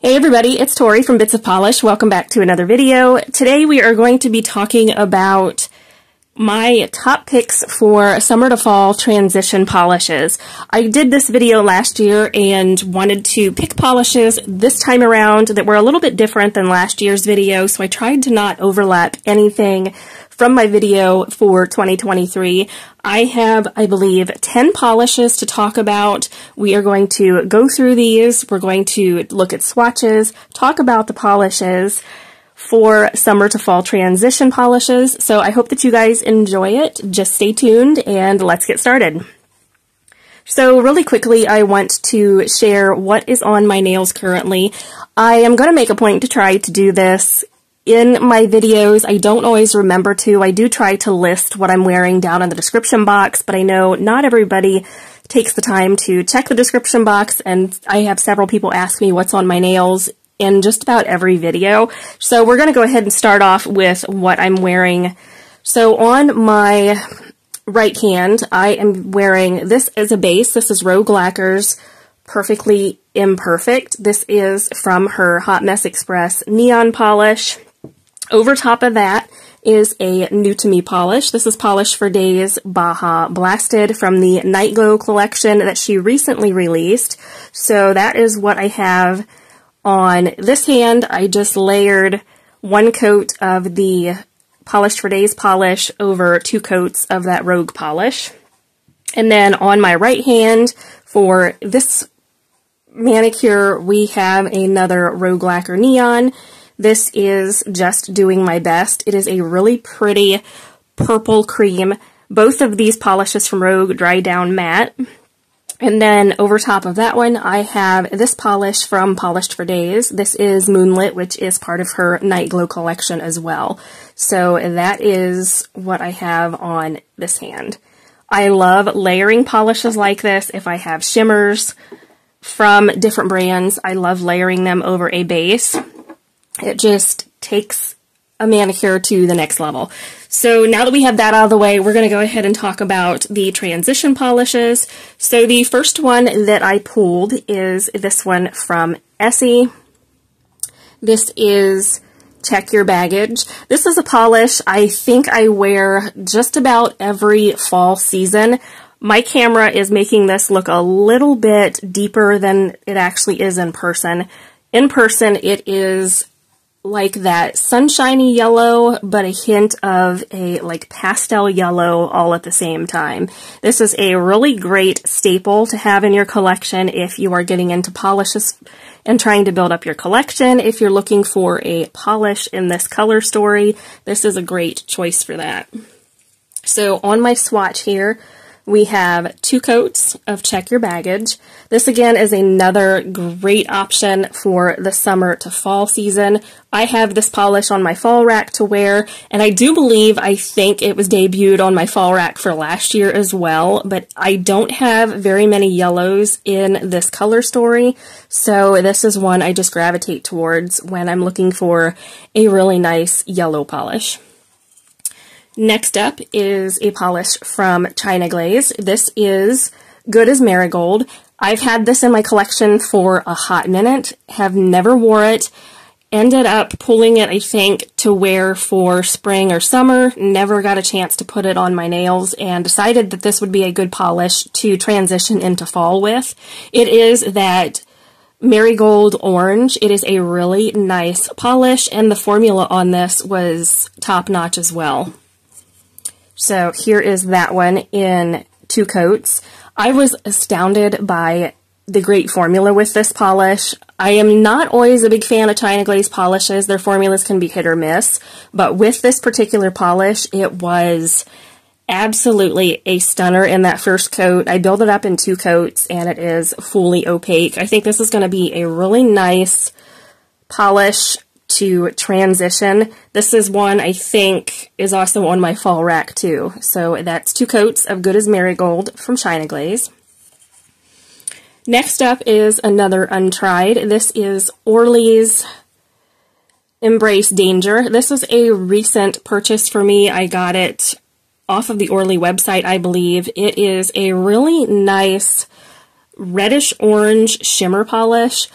Hey everybody, it's Tori from Bits of Polish. Welcome back to another video. Today we are going to be talking about my top picks for summer to fall transition polishes. I did this video last year and wanted to pick polishes this time around that were a little bit different than last year's video, so I tried to not overlap anything from my video for 2023. I have, I believe, 10 polishes to talk about. We are going to go through these. We're going to look at swatches, talk about the polishes for summer to fall transition polishes. So I hope that you guys enjoy it. Just stay tuned and let's get started. So really quickly, I want to share what is on my nails currently. I am going to make a point to try to do this in my videos. I don't always remember to. I do try to list what I'm wearing down in the description box, but I know not everybody takes the time to check the description box, and I have several people ask me what's on my nails in just about every video. So we're going to go ahead and start off with what I'm wearing. So on my right hand, I am wearing this as a base. This is Rogue Lacquer's Perfectly Imperfect. This is from her Hot Mess Express Neon Polish. Over top of that is a New to Me polish. This is Polish for Days Baja Blasted from the Night Glow collection that she recently released. So that is what I have on this hand. I just layered one coat of the Polish for Days polish over 2 coats of that Rogue polish. And then on my right hand for this manicure, we have another Rogue Lacquer Neon. This is Just Doing My Best. It is a really pretty purple cream. Both of these polishes from Rogue dry down matte. And then over top of that one, I have this polish from Polished for Days. This is Moonlit, which is part of her Night Glow collection as well. So that is what I have on this hand. I love layering polishes like this. If I have shimmers from different brands, I love layering them over a base. It just takes a manicure to the next level. So now that we have that out of the way, we're going to go ahead and talk about the transition polishes. So the first one that I pulled is this one from Essie. This is Check Your Baggage. This is a polish I think I wear just about every fall season. My camera is making this look a little bit deeper than it actually is in person. In person, it is like that sunshiny yellow, but a hint of a like pastel yellow all at the same time. This is a really great staple to have in your collection if you are getting into polishes and trying to build up your collection. If you're looking for a polish in this color story, this is a great choice for that. So on my swatch here, we have 2 coats of Check Your Baggage. This again is another great option for the summer to fall season. I have this polish on my fall rack to wear, and I do believe, I think it was debuted on my fall rack for last year as well, but I don't have very many yellows in this color story, so this is one I just gravitate towards when I'm looking for a really nice yellow polish. Next up is a polish from China Glaze. This is Good as Marigold. I've had this in my collection for a hot minute, have never wore it, ended up pulling it, I think, to wear for spring or summer, never got a chance to put it on my nails, and decided that this would be a good polish to transition into fall with. It is that Marigold Orange. It is a really nice polish, and the formula on this was top-notch as well. So here is that one in 2 coats. I was astounded by the great formula with this polish. I am not always a big fan of China Glaze polishes. Their formulas can be hit or miss, but with this particular polish, it was absolutely a stunner in that first coat. I built it up in 2 coats, and it is fully opaque. I think this is going to be a really nice polish to transition. This is one I think is also on my fall rack too. So that's 2 coats of Good as Marigold from China Glaze. Next up is another untried. This is Orly's Embrace Danger. This is a recent purchase for me. I got it off of the Orly website, I believe. It is a really nice reddish orange shimmer polish.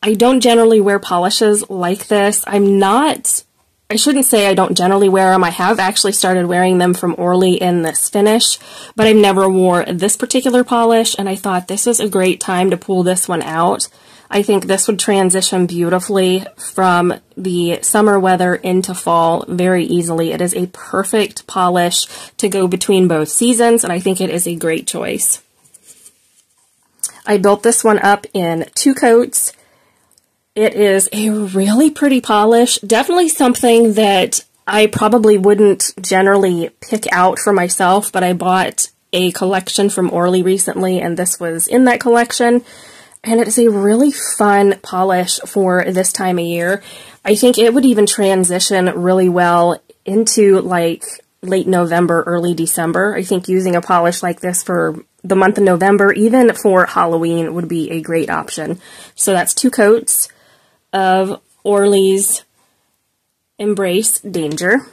I don't generally wear polishes like this. I shouldn't say I don't generally wear them. I have actually started wearing them from Orly in this finish, but I've never wore this particular polish, and I thought this is a great time to pull this one out. I think this would transition beautifully from the summer weather into fall very easily. It is a perfect polish to go between both seasons, and I think it is a great choice. I built this one up in 2 coats. It is a really pretty polish, definitely something that I probably wouldn't generally pick out for myself, but I bought a collection from Orly recently, and this was in that collection, and it is a really fun polish for this time of year. I think it would even transition really well into like late November, early December. I think using a polish like this for the month of November, even for Halloween, would be a great option. So that's 2 coats of Orly's Embrace Danger.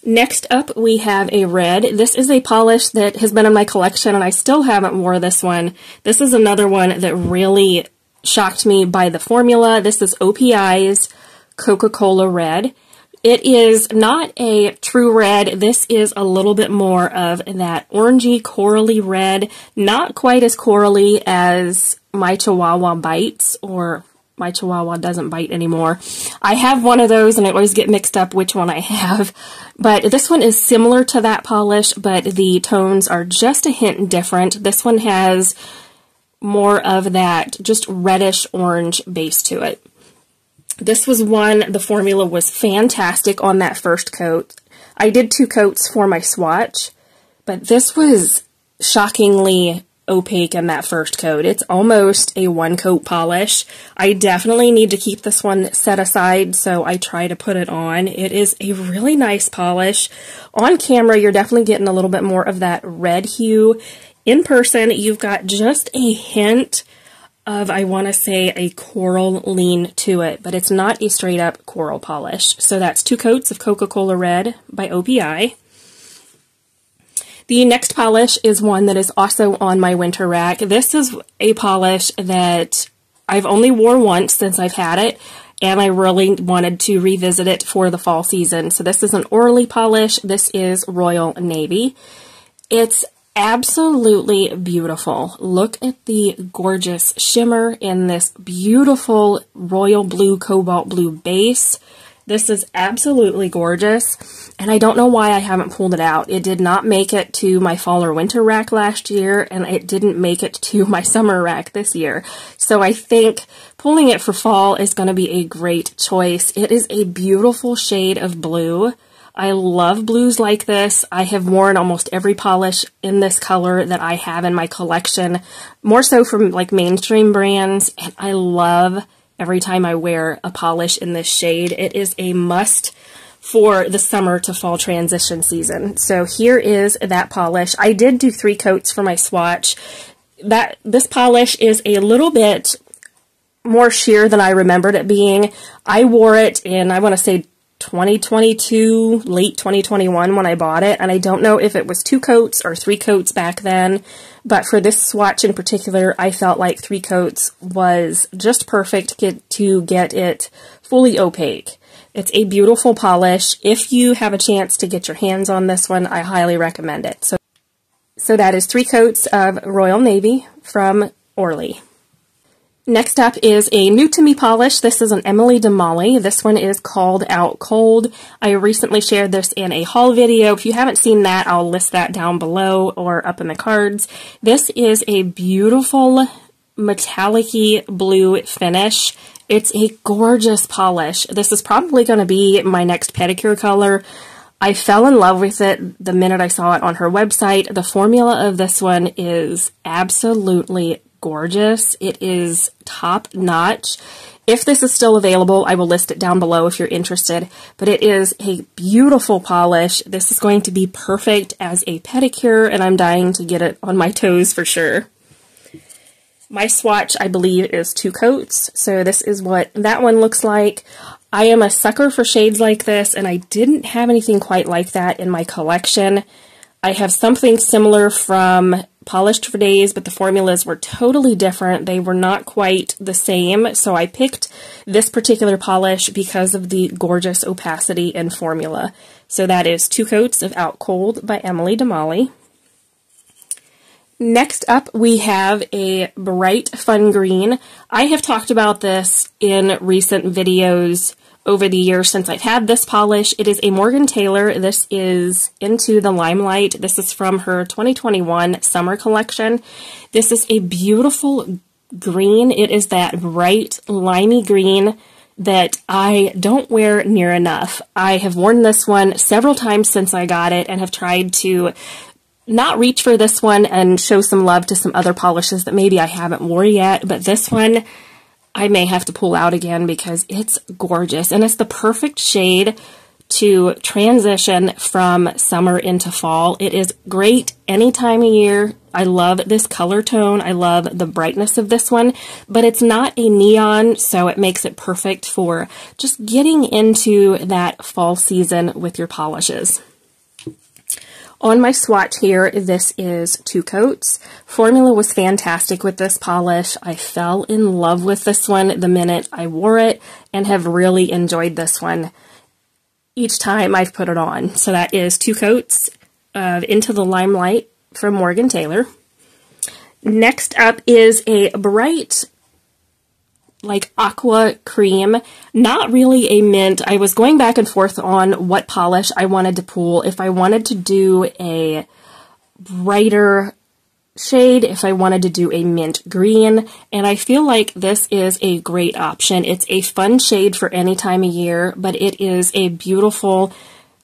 Next up, we have a red. This is a polish that has been in my collection, and I still haven't wore this one. This is another one that really shocked me by the formula. This is OPI's Coca-Cola Red. It is not a true red. This is a little bit more of that orangey, corally red. Not quite as corally as My Chihuahua Bites, or My Chihuahua Doesn't Bite anymore. I have one of those, and I always get mixed up which one I have. But this one is similar to that polish, but the tones are just a hint different. This one has more of that just reddish orange base to it. This was one, the formula was fantastic on that first coat. I did 2 coats for my swatch, but this was shockingly opaque in that first coat. It's almost a 1-coat polish. I definitely need to keep this one set aside, so I try to put it on. It is a really nice polish. On camera, you're definitely getting a little bit more of that red hue. In person, you've got just a hint of, I want to say, a coral lean to it, but it's not a straight up coral polish. So that's 2 coats of Coca-Cola Red by OPI. The next polish is one that is also on my winter rack. This is a polish that I've only worn once since I've had it, and I really wanted to revisit it for the fall season. So this is an Orly polish. This is Royal Navy. It's absolutely beautiful. Look at the gorgeous shimmer in this beautiful royal blue, cobalt blue base. This is absolutely gorgeous, and I don't know why I haven't pulled it out. It did not make it to my fall or winter rack last year, and it didn't make it to my summer rack this year. So I think pulling it for fall is going to be a great choice. It is a beautiful shade of blue. I love blues like this. I have worn almost every polish in this color that I have in my collection, more so from like mainstream brands, and I love every time I wear a polish in this shade. It is a must for the summer to fall transition season. So here is that polish. I did do 3 coats for my swatch. This polish is a little bit more sheer than I remembered it being. I wore it in, I want to say, 2022, late 2021 when I bought it, and I don't know if it was 2 coats or 3 coats back then, but for this swatch in particular, I felt like 3 coats was just perfect to get it fully opaque. It's a beautiful polish. If you have a chance to get your hands on this one, I highly recommend it. So that is 3 coats of Royal Navy from Orly. Next up is a new to me polish. This is an Emily DeMolly. This one is called Out Cold. I recently shared this in a haul video. If you haven't seen that, I'll list that down below or up in the cards. This is a beautiful metallic-y blue finish. It's a gorgeous polish. This is probably going to be my next pedicure color. I fell in love with it the minute I saw it on her website. The formula of this one is absolutely gorgeous. It is top notch. If this is still available, I will list it down below if you're interested, but it is a beautiful polish. This is going to be perfect as a pedicure, and I'm dying to get it on my toes for sure. My swatch, I believe, is 2 coats, so this is what that one looks like. I am a sucker for shades like this, and I didn't have anything quite like that in my collection. I have something similar from polished for days, but the formulas were totally different. They were not quite the same, so I picked this particular polish because of the gorgeous opacity and formula. So that is 2 coats of Out Cold by Emily Damali. Next up, we have a bright fun green. I have talked about this in recent videos over the years since I've had this polish. It is a Morgan Taylor. This is Into the Limelight. This is from her 2021 summer collection. This is a beautiful green. It is that bright limey green that I don't wear near enough. I have worn this one several times since I got it and have tried to not reach for this one and show some love to some other polishes that maybe I haven't worn yet, but this one I may have to pull out again because it's gorgeous, and it's the perfect shade to transition from summer into fall. It is great any time of year. I love this color tone. I love the brightness of this one, but it's not a neon, so it makes it perfect for just getting into that fall season with your polishes. On my swatch here, this is 2 coats. Formula was fantastic with this polish. I fell in love with this one the minute I wore it and have really enjoyed this one each time I've put it on. So that is 2 coats of Into the Limelight from Morgan Taylor. Next up is a bright, like aqua cream, not really a mint. I was going back and forth on what polish I wanted to pull, if I wanted to do a brighter shade, if I wanted to do a mint green, and I feel like this is a great option. It's a fun shade for any time of year, but it is a beautiful,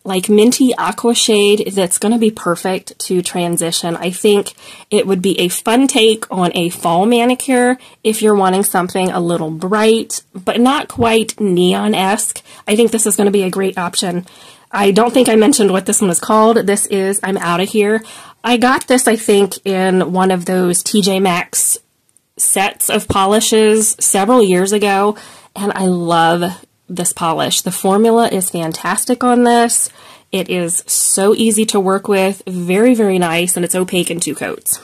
like minty aqua shade that's going to be perfect to transition. I think it would be a fun take on a fall manicure if you're wanting something a little bright, but not quite neon-esque. I think this is going to be a great option. I don't think I mentioned what this one is called. This is I'm Outta Here. I got this, I think, in one of those TJ Maxx sets of polishes several years ago, and I love this polish. The formula is fantastic on this. It is so easy to work with, very, very nice, and it's opaque in 2 coats.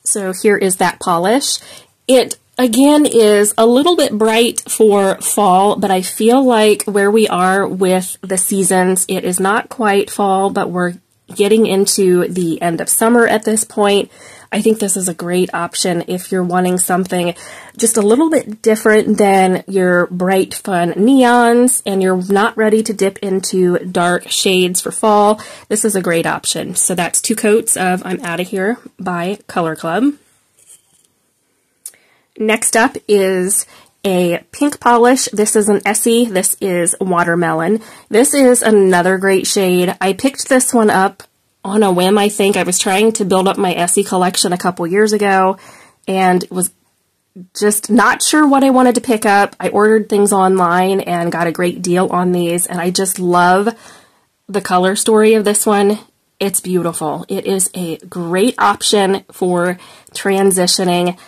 So here is that polish. It, again, is a little bit bright for fall, but I feel like where we are with the seasons, it is not quite fall, but we're getting into the end of summer at this point. I think this is a great option if you're wanting something just a little bit different than your bright, fun neons and you're not ready to dip into dark shades for fall. This is a great option. So that's 2 coats of I'm Outta Here by Colorclub. Next up is a pink polish. This is an Essie. This is Watermelon. This is another great shade. I picked this one up on a whim, I think. I was trying to build up my Essie collection a couple years ago and was just not sure what I wanted to pick up. I ordered things online and got a great deal on these, and I just love the color story of this one. It's beautiful. It is a great option for transitioning.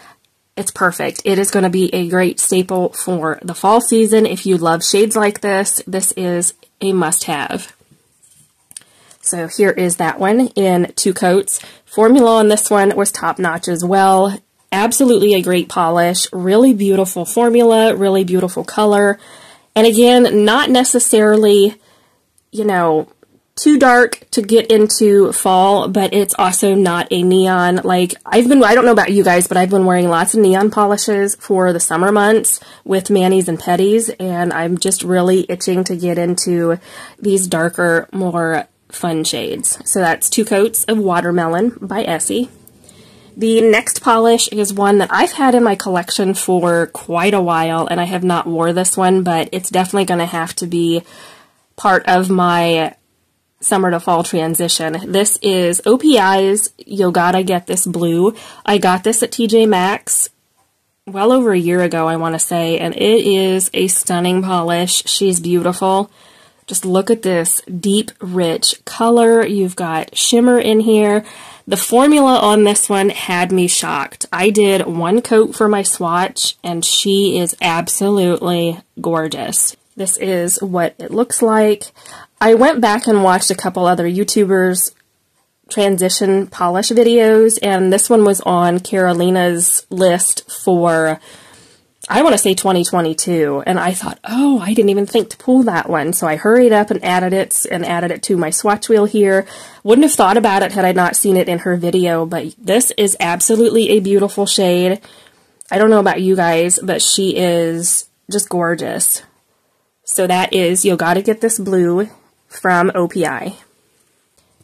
It's perfect. It is going to be a great staple for the fall season. If you love shades like this, this is a must-have. So here is that one in 2 coats. Formula on this one was top-notch as well. Absolutely a great polish. Really beautiful formula, really beautiful color. And again, not necessarily, you know, too dark to get into fall, but it's also not a neon. Like, I don't know about you guys, but I've been wearing lots of neon polishes for the summer months with manis and petties, and I'm just really itching to get into these darker, more fun shades. So that's 2 coats of Watermelon by Essie. The next polish is one that I've had in my collection for quite a while, and I have not wore this one, but it's definitely going to have to be part of my summer to fall transition. This is OPI's Yo-Gata Get This Blue. I got this at TJ Maxx well over a year ago, I want to say, and it is a stunning polish. She's beautiful. Just look at this deep, rich color. You've got shimmer in here. The formula on this one had me shocked. I did 1 coat for my swatch, and she is absolutely gorgeous. This is what it looks like. I went back and watched a couple other YouTubers transition polish videos, and this one was on Carolina's list for, I want to say 2022, and I thought, oh, I didn't even think to pull that one, so I hurried up and added it to my swatch wheel here. Wouldn't have thought about it had I not seen it in her video, but this is absolutely a beautiful shade. I don't know about you guys, but she is just gorgeous. So that is Yo-Gata Get This Blue from OPI.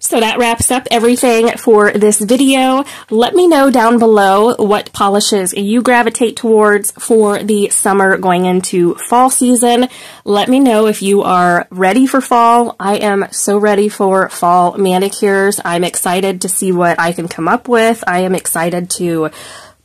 So that wraps up everything for this video. Let me know down below what polishes you gravitate towards for the summer going into fall season. Let me know if you are ready for fall. I am so ready for fall manicures. I'm excited to see what I can come up with. I am excited to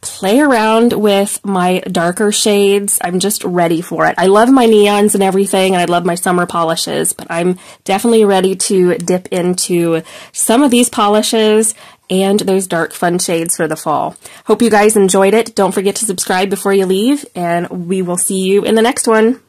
play around with my darker shades. I'm just ready for it. I love my neons and everything, and I love my summer polishes, but I'm definitely ready to dip into some of these polishes and those dark fun shades for the fall. Hope you guys enjoyed it. Don't forget to subscribe before you leave, and we will see you in the next one.